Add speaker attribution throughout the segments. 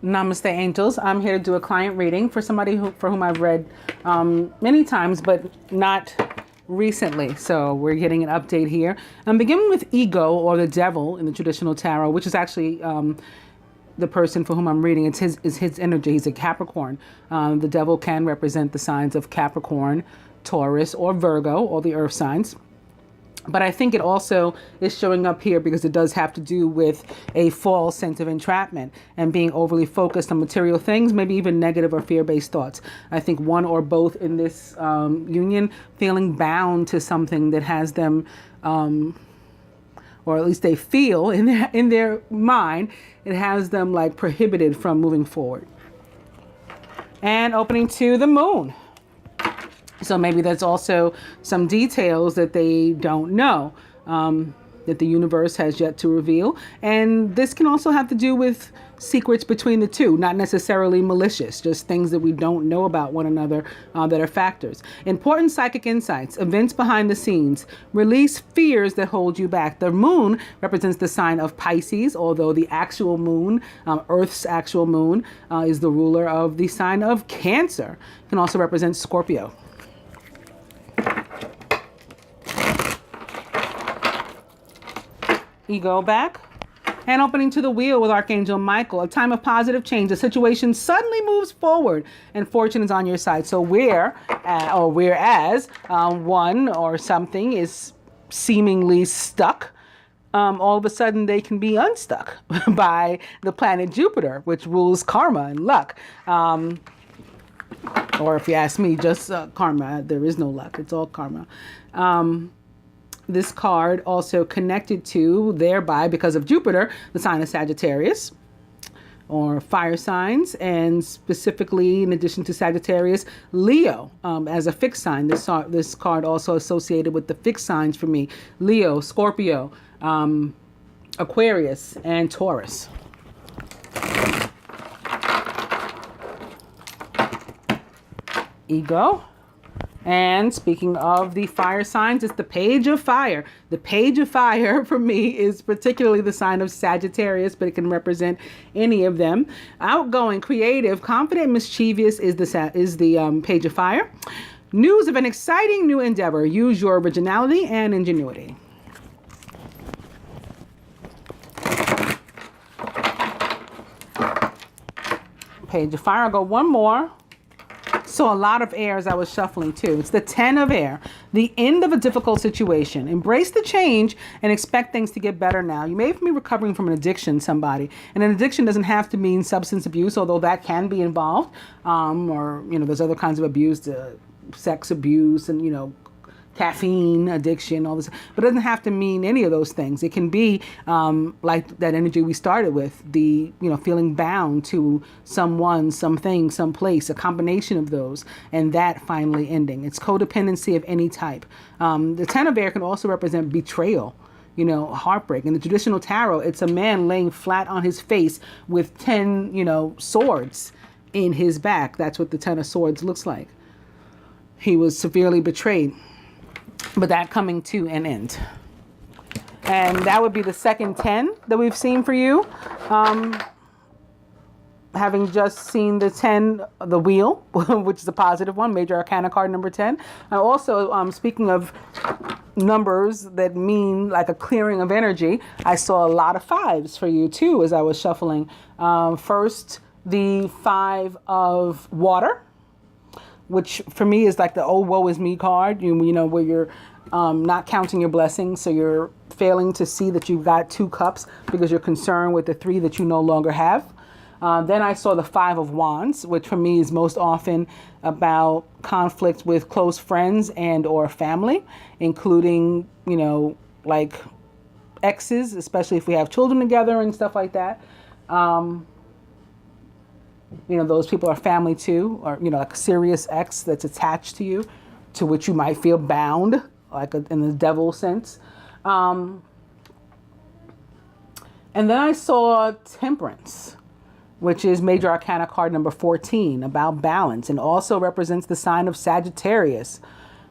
Speaker 1: Namaste, angels. I'm here to do a client reading for somebody for whom I've read many times, but not recently. So we're getting an update here. I'm beginning with ego, or the devil in the traditional tarot, which is actually the person for whom I'm reading. It's his energy. He's a Capricorn. The devil can represent the signs of Capricorn, Taurus, or Virgo, all the earth signs. But I think it also is showing up here because it does have to do with a false sense of entrapment and being overly focused on material things, maybe even negative or fear-based thoughts. I think one or both in this union, feeling bound to something that has them, or at least they feel in their mind, it has them like prohibited from moving forward. And opening to the moon. So maybe there's also some details that they don't know, that the universe has yet to reveal. And this can also have to do with secrets between the two, not necessarily malicious, just things that we don't know about one another that are factors. Important psychic insights, events behind the scenes, release fears that hold you back. The moon represents the sign of Pisces, although the actual moon, Earth's actual moon, is the ruler of the sign of Cancer. It can also represent Scorpio. Ego back. And opening to the wheel with Archangel Michael. A time of positive change. The situation suddenly moves forward and fortune is on your side. So whereas one or something is seemingly stuck, all of a sudden they can be unstuck by the planet Jupiter, which rules karma and luck. Or if you ask me, just karma. There is no luck. It's all karma. This card also connected to, thereby, because of Jupiter, the sign of Sagittarius, or fire signs, and specifically, in addition to Sagittarius, Leo as a fixed sign. This card also associated with the fixed signs for me: Leo, Scorpio, Aquarius, and Taurus. Ego. And speaking of the fire signs, it's the Page of Fire. The Page of Fire for me is particularly the sign of Sagittarius, but it can represent any of them. Outgoing, creative, confident, mischievous is the Page of Fire. News of an exciting new endeavor. Use your originality and ingenuity. Page of Fire. I'll go one more. So a lot of air as I was shuffling too. It's the 10 of air, the end of a difficult situation. Embrace the change and expect things to get better now. You may be recovering from an addiction, somebody. And an addiction doesn't have to mean substance abuse, although that can be involved. Or, there's other kinds of abuse, sex abuse and, caffeine addiction, all this, but it doesn't have to mean any of those things. It can be like that energy we started with, the feeling bound to someone, something, someplace, a combination of those, and that finally ending. It's codependency of any type. The 10 of air can also represent betrayal, heartbreak. In the traditional tarot, it's a man laying flat on his face with 10 swords in his back. That's what the 10 of swords looks like. He was severely betrayed. But that coming to an end. And that would be the second 10 that we've seen for you. Having just seen the 10, the wheel, which is a positive one, Major Arcana card number 10. And also, speaking of numbers that mean like a clearing of energy, I saw a lot of 5s for you too as I was shuffling. First, the 5 of water, which for me is like the oh woe is me card, where you're not counting your blessings, so you're failing to see that you've got 2 cups because you're concerned with the 3 that you no longer have. Then I saw the 5 of wands, which for me is most often about conflict with close friends and or family, including, like exes, especially if we have children together and stuff like that. Those people are family too, or, like a serious ex that's attached to you, to which you might feel bound, like in the devil sense. And then I saw temperance, which is Major Arcana card number 14, about balance, and also represents the sign of Sagittarius,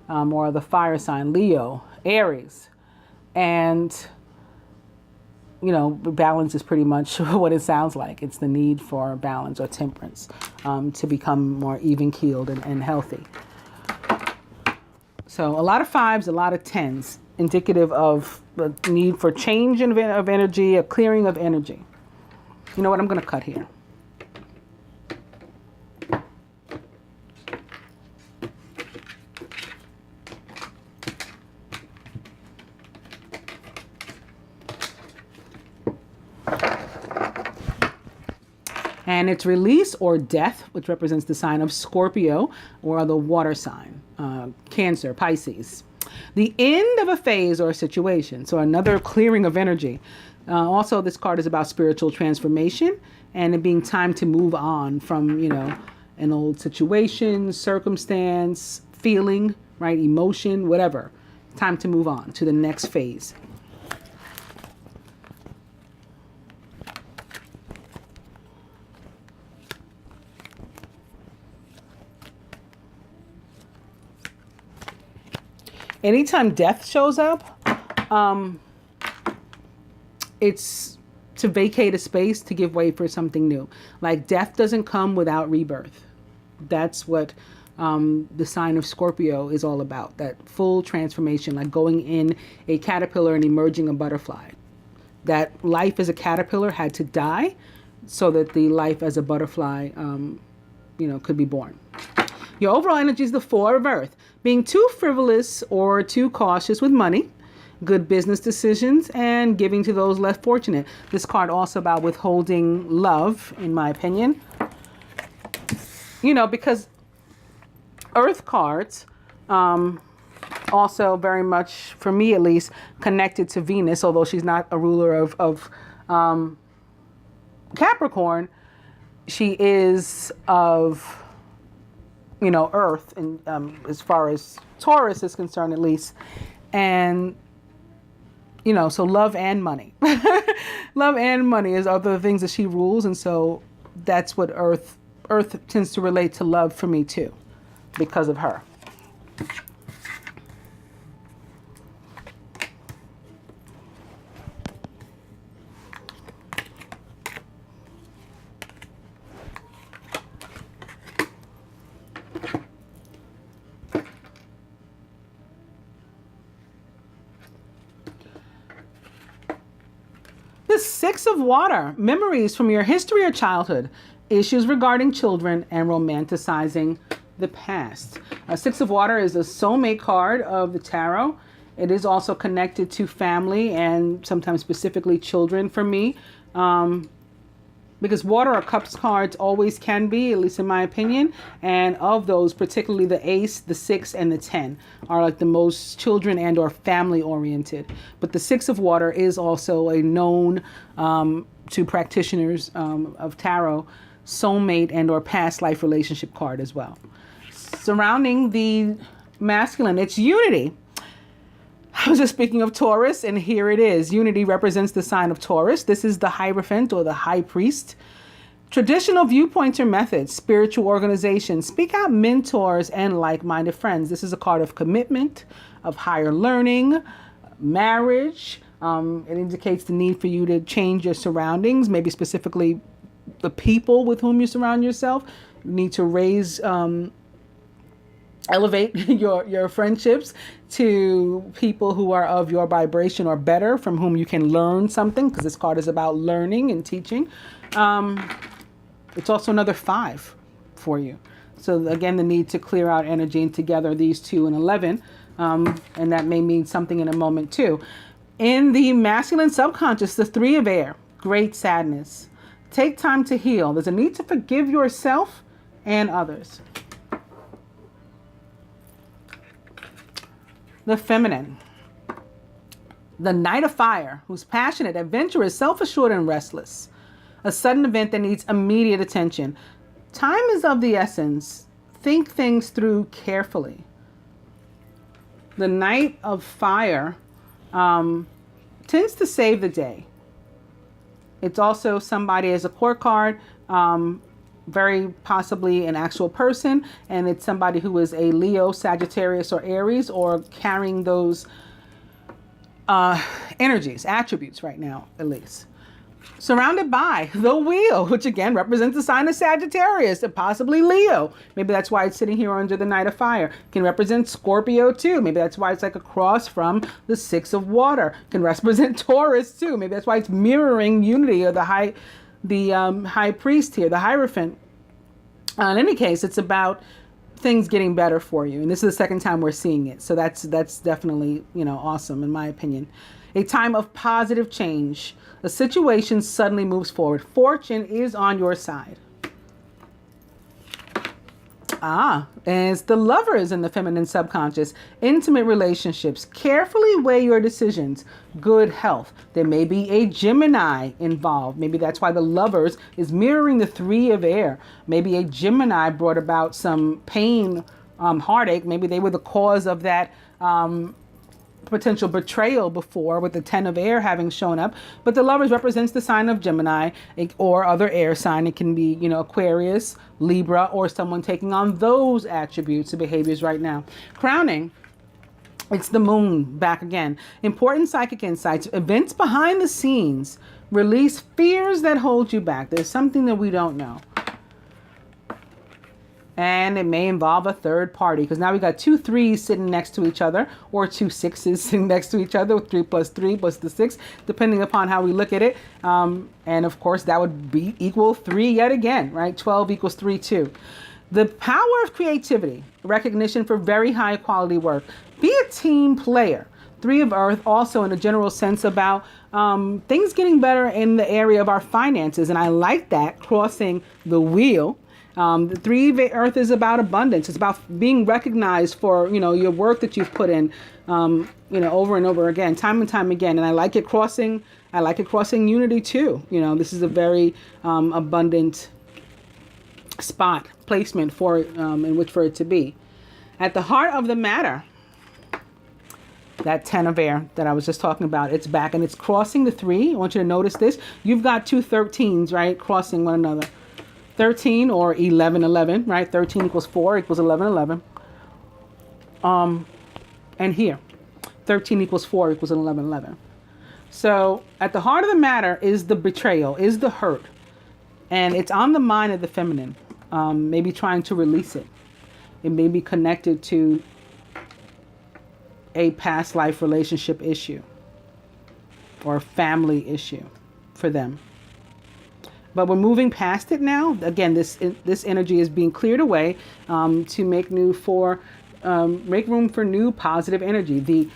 Speaker 1: or the fire sign, Leo, Aries. And balance is pretty much what it sounds like. It's the need for balance or temperance to become more even-keeled and healthy. So a lot of 5s, a lot of 10s, indicative of the need for change of energy, a clearing of energy. You know what? I'm going to cut here. And it's release or death, which represents the sign of Scorpio or the water sign, Cancer, Pisces. The end of a phase or a situation. So another clearing of energy. Also, this card is about spiritual transformation and it being time to move on from, an old situation, circumstance, feeling, right? Emotion, whatever. Time to move on to the next phase. Anytime death shows up, it's to vacate a space to give way for something new. Like death doesn't come without rebirth. That's what the sign of Scorpio is all about. That full transformation, like going in a caterpillar and emerging a butterfly. That life as a caterpillar had to die so that the life as a butterfly, could be born. Your overall energy is the 4 of Earth. Being too frivolous or too cautious with money, good business decisions, and giving to those less fortunate. This card also about withholding love, in my opinion. Because Earth cards also very much, for me at least, connected to Venus, although she's not a ruler of Capricorn. She is of Earth, and as far as Taurus is concerned, at least. And, so love and money. Love and money is other things that she rules. And so that's what Earth tends to relate to love for me too, because of her. The 6 of Water, memories from your history or childhood, issues regarding children, and romanticizing the past. 6 of Water is a soulmate card of the tarot. It is also connected to family and sometimes specifically children for me. Because Water or Cups cards always can be, at least in my opinion. And of those, particularly the Ace, the 6, and the 10 are like the most children and or family oriented. But the 6 of Water is also a known to practitioners of tarot soulmate and or past life relationship card as well. Surrounding the masculine, it's unity. I was just speaking of Taurus, and here it is. Unity represents the sign of Taurus. This is the Hierophant or the High Priest. Traditional viewpoints or methods, spiritual organization, speak out mentors and like-minded friends. This is a card of commitment, of higher learning, marriage. It indicates the need for you to change your surroundings, maybe specifically the people with whom you surround yourself. You need to elevate your friendships to people who are of your vibration or better, from whom you can learn something, because this card is about learning and teaching. It's also another 5 for you. So again, the need to clear out energy, and together these 2 and 11, and that may mean something in a moment too. In the masculine subconscious, the 3 of Air, great sadness. Take time to heal. There's a need to forgive yourself and others. The feminine, the Knight of Fire, who's passionate, adventurous, self-assured, and restless. A sudden event that needs immediate attention. Time is of the essence. Think things through carefully. The Knight of Fire tends to save the day. It's also somebody as a court card, very possibly an actual person, and it's somebody who is a Leo, Sagittarius, or Aries, or carrying those energies, attributes right now, at least. Surrounded by the wheel, which again represents the sign of Sagittarius and possibly Leo. Maybe that's why it's sitting here under the Knight of Fire. Can represent Scorpio too. Maybe that's why it's like a cross from the Six of Water. Can represent Taurus too. Maybe that's why it's mirroring unity of the high priest here, the Hierophant. In any case, it's about things getting better for you. And this is the second time we're seeing it. So that's definitely, awesome in my opinion. A time of positive change. A situation suddenly moves forward. Fortune is on your side. And it's the Lovers in the feminine subconscious. Intimate relationships. Carefully weigh your decisions. Good health. There may be a Gemini involved. Maybe that's why the Lovers is mirroring the Three of Air. Maybe a Gemini brought about some pain, heartache. Maybe they were the cause of that potential betrayal before, with the Ten of Air having shown up. But the Lovers represents the sign of Gemini or other air sign. It can be, Aquarius, Libra, or someone taking on those attributes or behaviors right now. Crowning, it's the Moon back again. Important psychic insights, events behind the scenes, release fears that hold you back. There's something that we don't know. And it may involve a third party, because now we got 2 3s sitting next to each other, or 2 6s sitting next to each other, 3 plus 3 plus the 6, depending upon how we look at it. And of course, that would be equal 3 yet again, right? 12 equals 3 too. The power of creativity, recognition for very high quality work. Be a team player. 3 of Earth also in a general sense about things getting better in the area of our finances. And I like that, crossing the wheel. The 3 of Earth is about abundance. It's about being recognized for, your work that you've put in, over and over again, time and time again. And I like it crossing unity too. This is a very abundant spot placement for in which for it to be. At the heart of the matter, that 10 of Air that I was just talking about, it's back and it's crossing the 3. I want you to notice this. You've got 2 13s, right, crossing one another. 13 or 11, 11, right? 13 equals 4 equals 11, 11. And here, 13 equals 4 equals 11, 11. So at the heart of the matter is the betrayal, is the hurt. And it's on the mind of the feminine, maybe trying to release it. It may be connected to a past life relationship issue or a family issue for them. But we're moving past it now. Again, this energy is being cleared away to make room for new positive energy.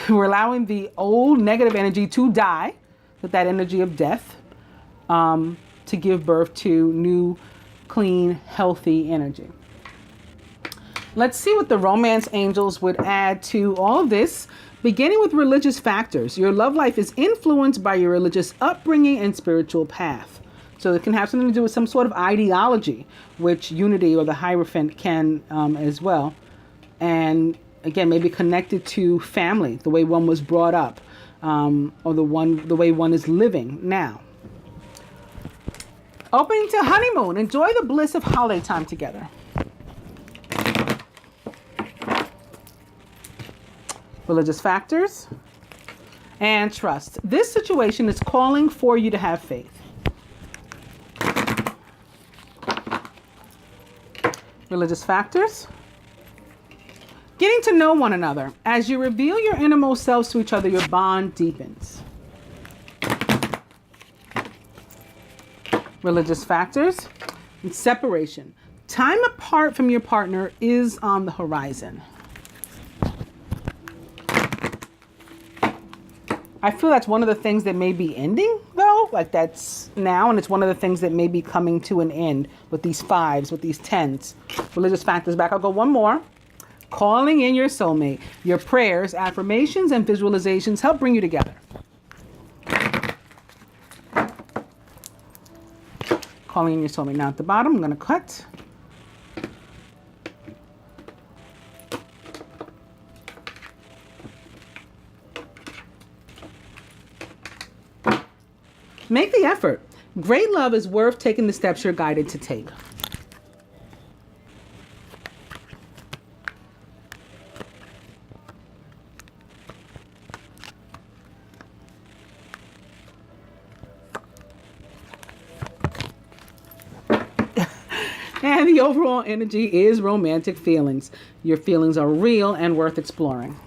Speaker 1: We're allowing the old negative energy to die, with that energy of death, to give birth to new, clean, healthy energy. Let's see what the romance angels would add to all of this. Beginning with religious factors. Your love life is influenced by your religious upbringing and spiritual path. So it can have something to do with some sort of ideology, which unity or the Hierophant can as well. And again, maybe connected to family, the way one was brought up, or the way one is living now. Opening to honeymoon. Enjoy the bliss of holiday time together. Religious factors and trust. This situation is calling for you to have faith. Religious factors. Getting to know one another. As you reveal your innermost selves to each other, your bond deepens. Religious factors and separation. Time apart from your partner is on the horizon. I feel that's one of the things that may be ending, though. Like that's now, and it's one of the things that may be coming to an end with these 5s, with these 10s. Religious factors back. I'll go one more. Calling in your soulmate. Your prayers, affirmations, and visualizations help bring you together. Calling in your soulmate. Now at the bottom, I'm going to cut. Make the effort. Great love is worth taking the steps you're guided to take. And the overall energy is romantic feelings. Your feelings are real and worth exploring.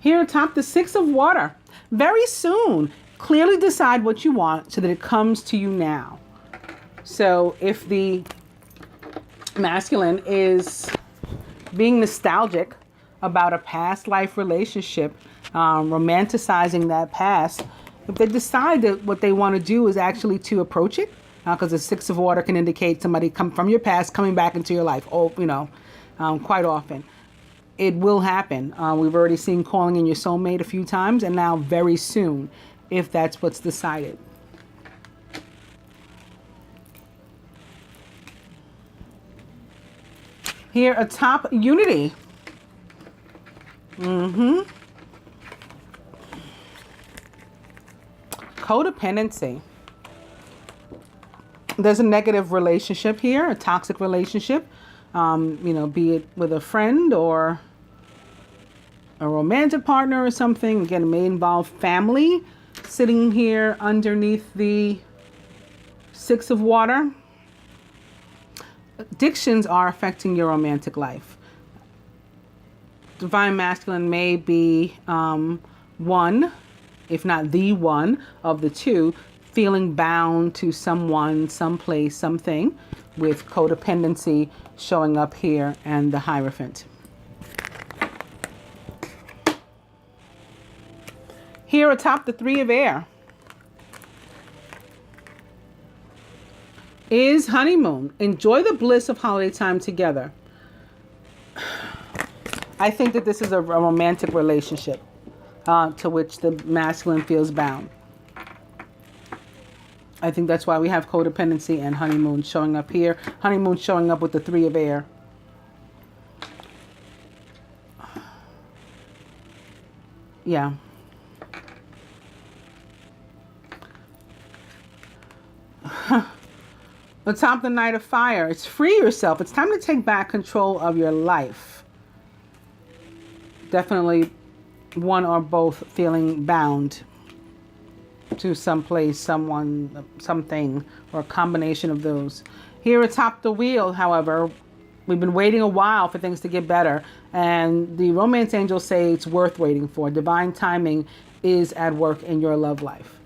Speaker 1: Here atop the Six of Water. Very soon, clearly decide what you want so that it comes to you now. So if the masculine is being nostalgic about a past life relationship, romanticizing that past, if they decide that what they want to do is actually to approach it, because the Six of Water can indicate somebody come from your past coming back into your life, quite often. It will happen. We've already seen calling in your soulmate a few times, and now very soon, if that's what's decided. Here atop unity. Codependency. There's a negative relationship here, a toxic relationship, be it with a friend or a romantic partner or something. Again, it may involve family sitting here underneath the Six of Water. Addictions are affecting your romantic life. Divine Masculine may be one, if not the one, of the two, feeling bound to someone, someplace, something, with codependency showing up here and the Hierophant. Here atop the Three of Air is honeymoon. Enjoy the bliss of holiday time together. I think that this is a romantic relationship to which the masculine feels bound. I think that's why we have codependency and honeymoon showing up here. Honeymoon showing up with the Three of Air. Yeah. Atop the Knight of Fire, it's free yourself. It's time to take back control of your life. Definitely one or both feeling bound to someplace, someone, something, or a combination of those. Here atop the Wheel, however, we've been waiting a while for things to get better, and the romance angels say it's worth waiting for. Divine timing is at work in your love life.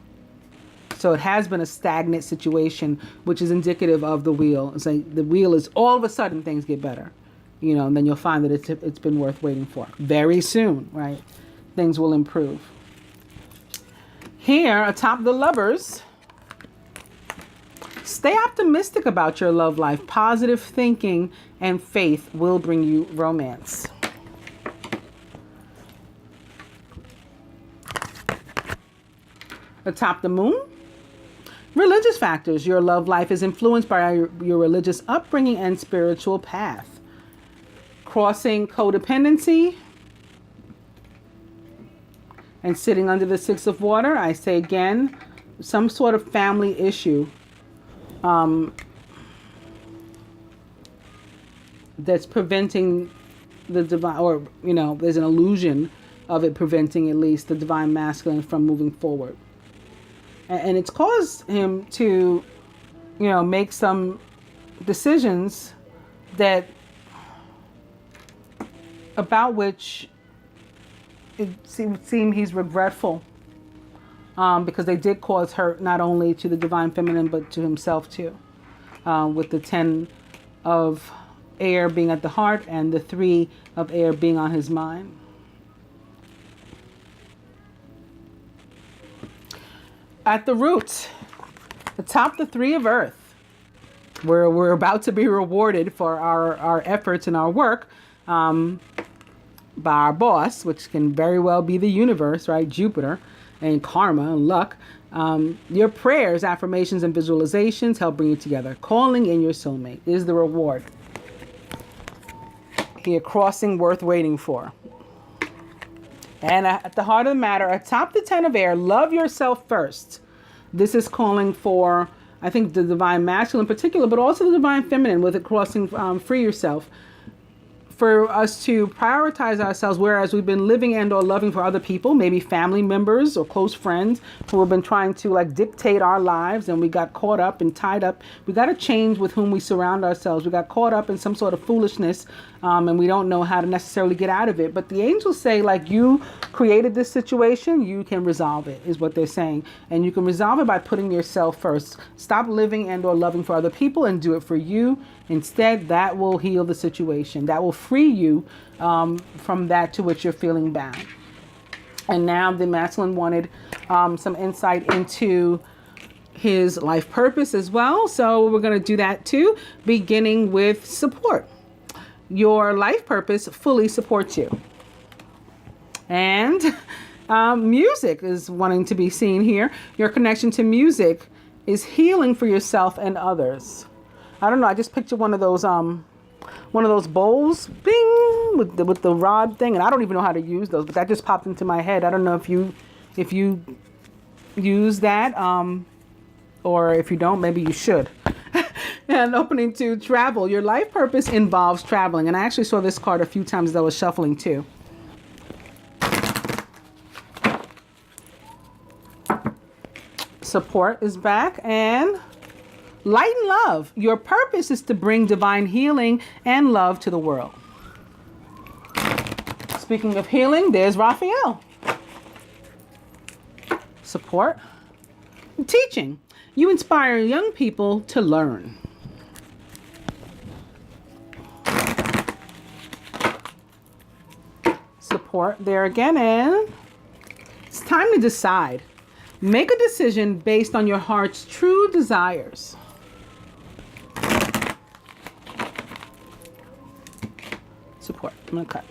Speaker 1: So it has been a stagnant situation, which is indicative of the Wheel. It's like the Wheel is all of a sudden things get better, and then you'll find that it's been worth waiting for. Very soon, right? Things will improve. Here, atop the Lovers, stay optimistic about your love life. Positive thinking and faith will bring you romance. Atop the Moon, religious factors. Your love life is influenced by your religious upbringing and spiritual path. Crossing codependency and sitting under the Six of Water, I say again, some sort of family issue that's preventing the divine, or, there's an illusion of it preventing at least the divine masculine from moving forward. And it's caused him to, make some decisions about which it would seem he's regretful, because they did cause hurt not only to the divine feminine but to himself too, with the 10 of air being at the heart and the 3 of air being on his mind. At the root, atop the 3 of earth, where we're about to be rewarded for our efforts and our work by our boss, which can very well be the universe, right? Jupiter and karma and luck. Your prayers, affirmations, and visualizations help bring you together. Calling in your soulmate is the reward. Here, crossing worth waiting for. And at the heart of the matter, atop the 10 of air, love yourself first. This is calling for, I think, the divine masculine in particular, but also the divine feminine with it crossing free yourself. For us to prioritize ourselves, whereas we've been living and or loving for other people, maybe family members or close friends who have been trying to like dictate our lives, and we got caught up and tied up. We got to change with whom we surround ourselves. We got caught up in some sort of foolishness, and we don't know how to necessarily get out of it. But the angels say, like, you created this situation, you can resolve it, is what they're saying. And you can resolve it by putting yourself first. Stop living and or loving for other people and do it for you. Instead, that will heal the situation. That will free you from that to which you're feeling bound. And now the masculine wanted some insight into his life purpose as well. So we're going to do that too, beginning with support. Your life purpose fully supports you. And music is wanting to be seen here. Your connection to music is healing for yourself and others. I don't know. I just pictured one of those bowls, bing, with the rod thing, and I don't even know how to use those, but that just popped into my head. I don't know if you use that, or if you don't, maybe you should. And opening to travel. Your life purpose involves traveling, and I actually saw this card a few times as I was shuffling too. Support is back, and light and love. Your purpose is to bring divine healing and love to the world. Speaking of healing, there's Raphael. Support. Teaching. You inspire young people to learn. Support there again, and it's time to decide. Make a decision based on your heart's true desires. Support. I'm going to cut.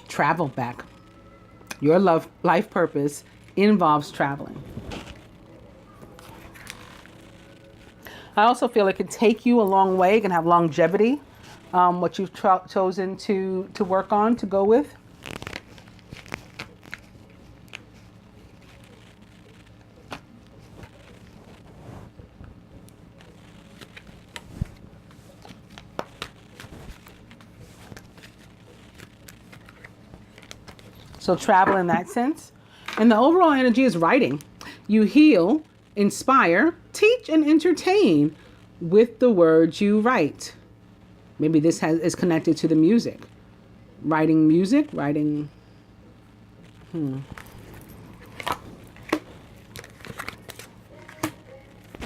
Speaker 1: Travel back. Your life purpose involves traveling. I also feel it can take you a long way. It can have longevity, what you've chosen to work on, to go with. So travel in that sense. And the overall energy is writing. You heal, inspire, teach, and entertain with the words you write. Maybe this is connected to the music. Writing music, writing...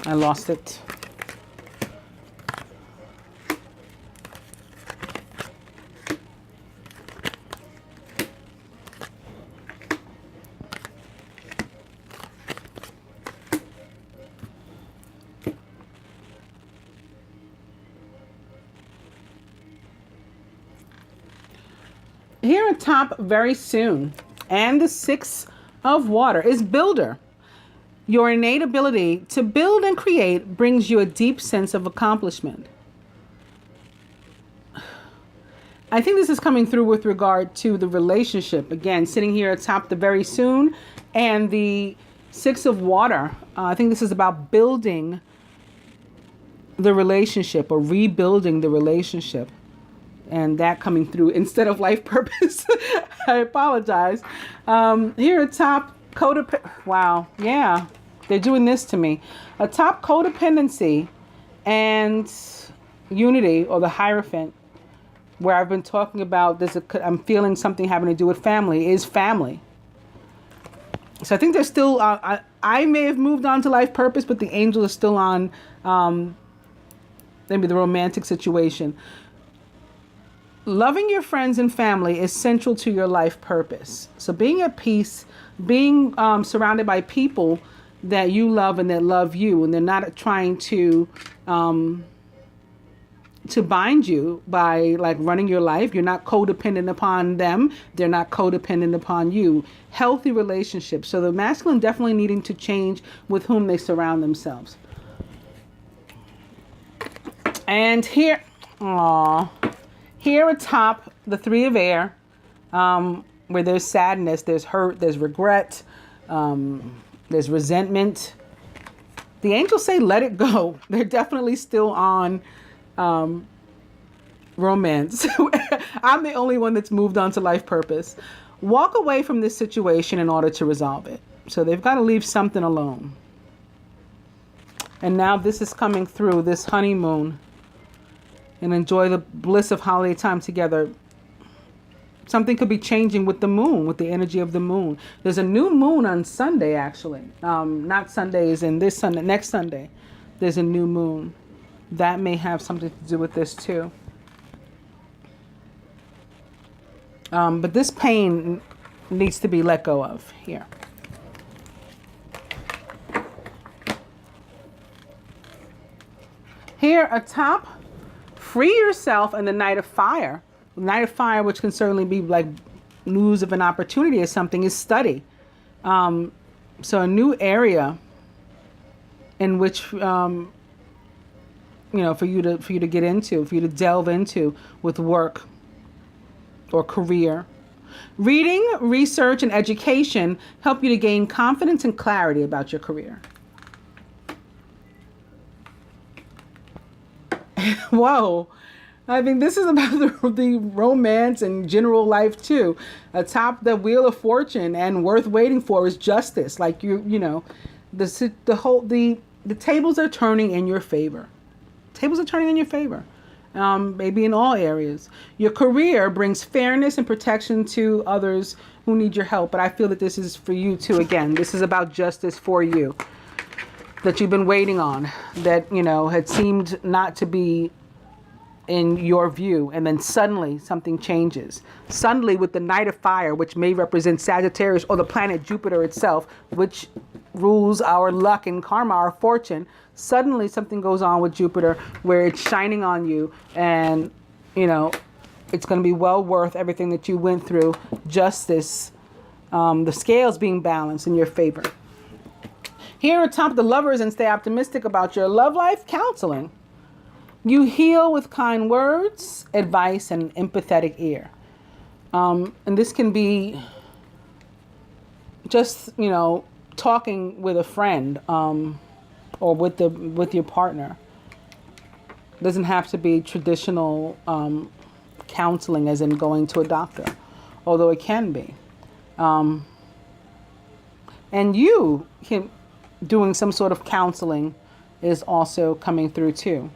Speaker 1: I lost it. Here at top, very soon, and the 6 of water is builder. Your innate ability to build and create brings you a deep sense of accomplishment. I think this is coming through with regard to the relationship. Again, sitting here atop the very soon and the 6 of water. I think this is about building the relationship or rebuilding the relationship. And that coming through instead of life purpose. I apologize. Here at top, wow, yeah, they're doing this to me. A top codependency and unity, or the Hierophant, where I've been talking about this. I'm feeling something having to do with family, is family. So I think they're still, I may have moved on to life purpose, but the angels are still on maybe the romantic situation. Loving your friends and family is central to your life purpose. So being at peace, being surrounded by people that you love and that love you, and they're not trying to bind you by like running your life. You're not codependent upon them. They're not codependent upon you. Healthy relationships. So the masculine definitely needing to change with whom they surround themselves. And here, here atop the three of air, where there's sadness, there's hurt, there's regret, there's resentment. The angels say, let it go. They're definitely still on romance. I'm the only one that's moved on to life purpose. Walk away from this situation in order to resolve it. So they've got to leave something alone. And now this is coming through, this honeymoon, and enjoy the bliss of holiday time together. Something could be changing with the moon, with the energy of the moon. There's a new moon on Sunday, actually. Not Sundays and this Sunday, next Sunday. There's a new moon. That may have something to do with this too. But this pain needs to be let go of here. Here atop, free yourself in the night of fire. The night of fire, which can certainly be like news of an opportunity or something, is study. So a new area in which, for you to get into, for you to delve into with work or career. Reading, research, and education help you to gain confidence and clarity about your career. Whoa. I think this is about the romance and general life too. Atop the wheel of fortune and worth waiting for is justice. Like the tables are turning in your favor. Tables are turning in your favor. Maybe in all areas. Your career brings fairness and protection to others who need your help. But I feel that this is for you too. Again, this is about justice for you that you've been waiting on, that, had seemed not to be in your view, and then suddenly something changes. Suddenly, with the night of fire, which may represent Sagittarius or the planet Jupiter itself, which rules our luck and karma, our fortune, suddenly something goes on with Jupiter where it's shining on you, and it's going to be well worth everything that you went through. Justice, the scales being balanced in your favor. Here atop the lovers, and stay optimistic about your love life, counseling. You heal with kind words, advice, and an empathetic ear. And this can be just, talking with a friend or with your partner. It doesn't have to be traditional counseling as in going to a doctor, although it can be. And you can doing some sort of counseling is also coming through too.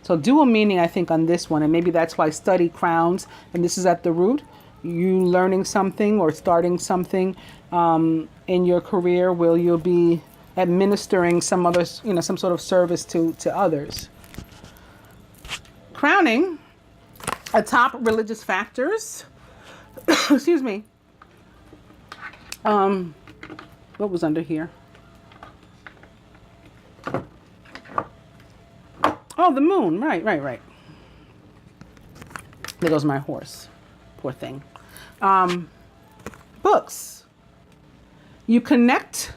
Speaker 1: So dual meaning, I think, on this one, and maybe that's why study crowns, and this is at the root. You learning something or starting something in your career where you'll be administering some other, some sort of service to others. Crowning, atop religious factors. Excuse me. What was under here? Oh, the moon. Right. There goes my horse. Poor thing. Books. You connect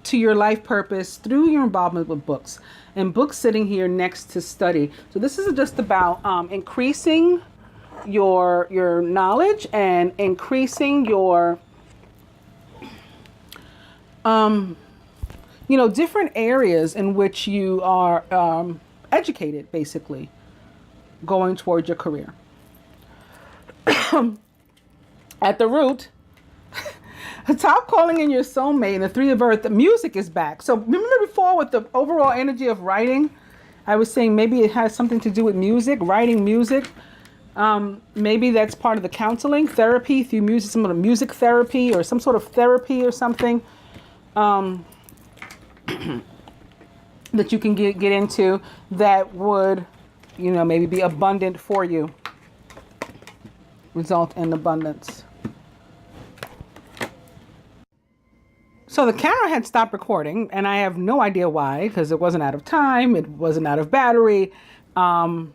Speaker 1: to your life purpose through your involvement with books. And books sitting here next to study. So this is just about increasing your knowledge and increasing your different areas in which you are educated, basically, going towards your career. At the root, top calling in your soulmate and the three of earth, the music is back. So remember before with the overall energy of writing, I was saying maybe it has something to do with music, writing music. Maybe that's part of the counseling, therapy through music, some sort of music therapy or some sort of therapy or something. That you can get into that would, maybe be abundant for you. Result in abundance. So the camera had stopped recording, and I have no idea why, because it wasn't out of time, it wasn't out of battery. I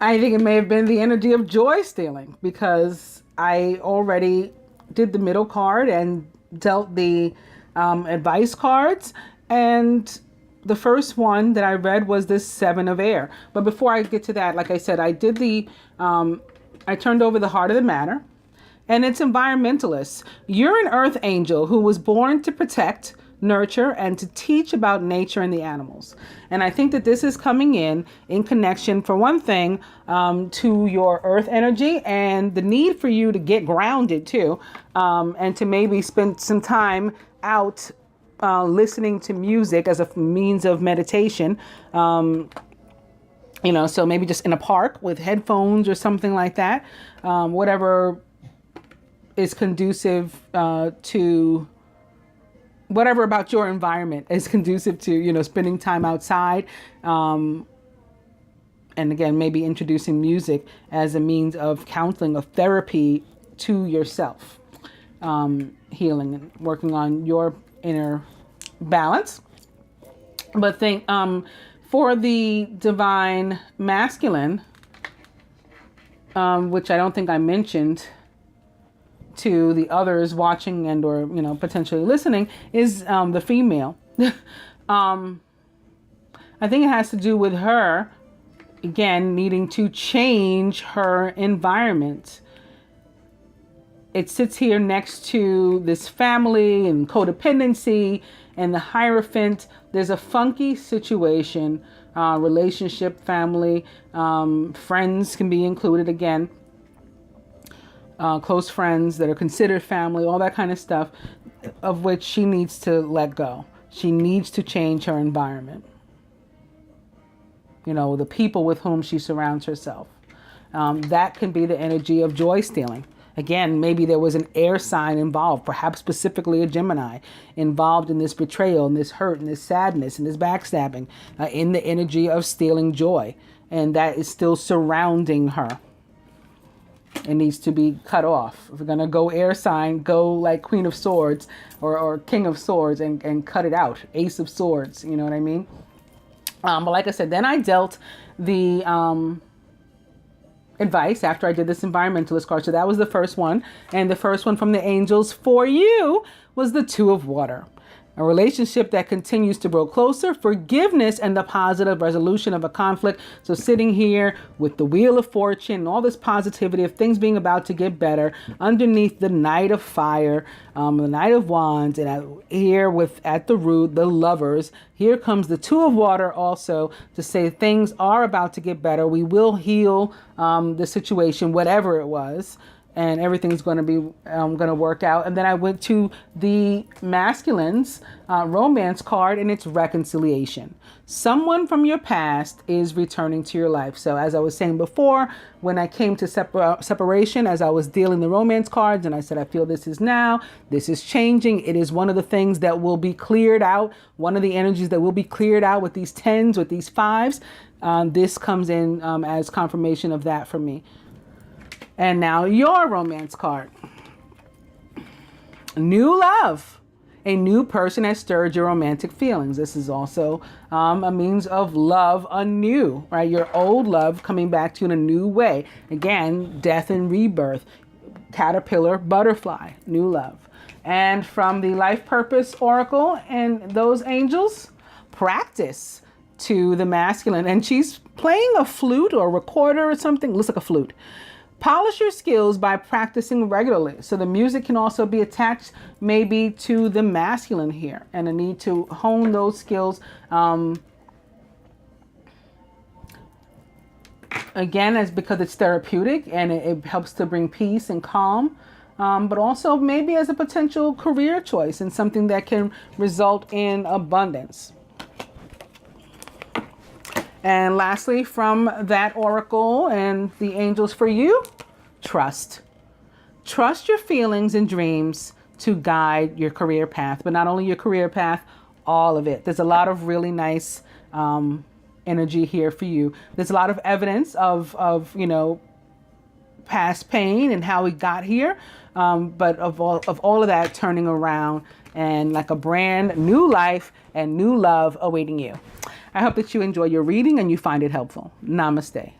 Speaker 1: think it may have been the energy of joy stealing, because I already did the middle card and dealt the advice cards, and the first one that I read was this 7 of air. But before I get to that, like I said, I did I turned over the heart of the matter, and it's environmentalists. You're an earth angel who was born to protect, nurture, and to teach about nature and the animals. And I think that this is coming in connection, for one thing, to your earth energy and the need for you to get grounded too, and to maybe spend some time out listening to music as a means of meditation. So maybe just in a park with headphones or something like that. Whatever is conducive to whatever about your environment is conducive to, spending time outside. And again, maybe introducing music as a means of counseling, of therapy to yourself, healing and working on your inner balance. But think, for the divine masculine, which I don't think I mentioned to the others watching and or potentially listening, is the female. I think it has to do with her, again, needing to change her environment. It sits here next to this family and codependency and the Hierophant. There's a funky situation, relationship, family, friends can be included again. Close friends that are considered family, all that kind of stuff, of which she needs to let go. She needs to change her environment. The people with whom she surrounds herself. That can be the energy of joy stealing. Again, maybe there was an air sign involved, perhaps specifically a Gemini, involved in this betrayal, and this hurt, and this sadness, and this backstabbing, in the energy of stealing joy. And that is still surrounding her. It needs to be cut off. If we're going to go air sign, go like Queen of Swords or King of Swords and cut it out. Ace of Swords, you know what I mean? But like I said, then I dealt the advice after I did this environmentalist card. So that was the first one. And the first one from the angels for you was the 2 of water. A relationship that continues to grow closer, forgiveness, and the positive resolution of a conflict. So sitting here with the Wheel of Fortune and all this positivity of things being about to get better underneath the Knight of Fire, the Knight of Wands, and here at the root, the Lovers. Here comes the 2 of water also to say things are about to get better. We will heal the situation, whatever it was. And everything's going to be going to work out. And then I went to the masculine's romance card, and it's reconciliation. Someone from your past is returning to your life. So as I was saying before, when I came to separation, as I was dealing the romance cards, and I said, I feel this is changing. It is one of the things that will be cleared out. One of the energies that will be cleared out with these 10s, with these 5s. This comes in as confirmation of that for me. And now your romance card. New love. A new person has stirred your romantic feelings. This is also a means of love anew, right? Your old love coming back to you in a new way. Again, death and rebirth. Caterpillar, butterfly, new love. And from the Life Purpose Oracle and those angels, practice to the masculine. And she's playing a flute or a recorder or something. Looks like a flute. Polish your skills by practicing regularly. So the music can also be attached maybe to the masculine here, and a need to hone those skills. Again, it's because it's therapeutic and it helps to bring peace and calm, but also maybe as a potential career choice and something that can result in abundance. And lastly, from that oracle and the angels for you, trust. Trust your feelings and dreams to guide your career path, but not only your career path, all of it. There's a lot of really nice energy here for you. There's a lot of evidence of past pain and how we got here, but of all of that turning around and like a brand new life and new love awaiting you. I hope that you enjoy your reading and you find it helpful. Namaste.